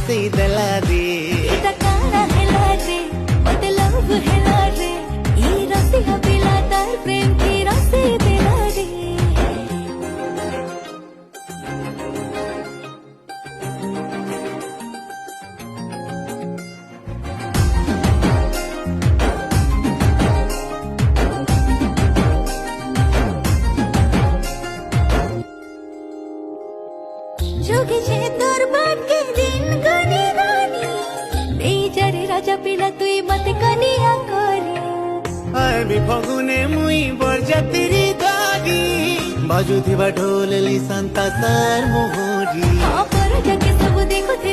हंसई देला रे এটা কারা হেলা রে মতে লভ হেলা রে এই রসিয়া পিলা তার প্রেম কি রসে দেলা রে जोगी छे तोर बाके दिन गनी रानी এই যারে রাজা পিলা তুই মতে কনিয়া করে আমি ফগুনে মুই বরযাত্রী দাগি বাজুথিবা ঢোল লিসান্তা সার মোহরি অপর যাকে সব দেখুথে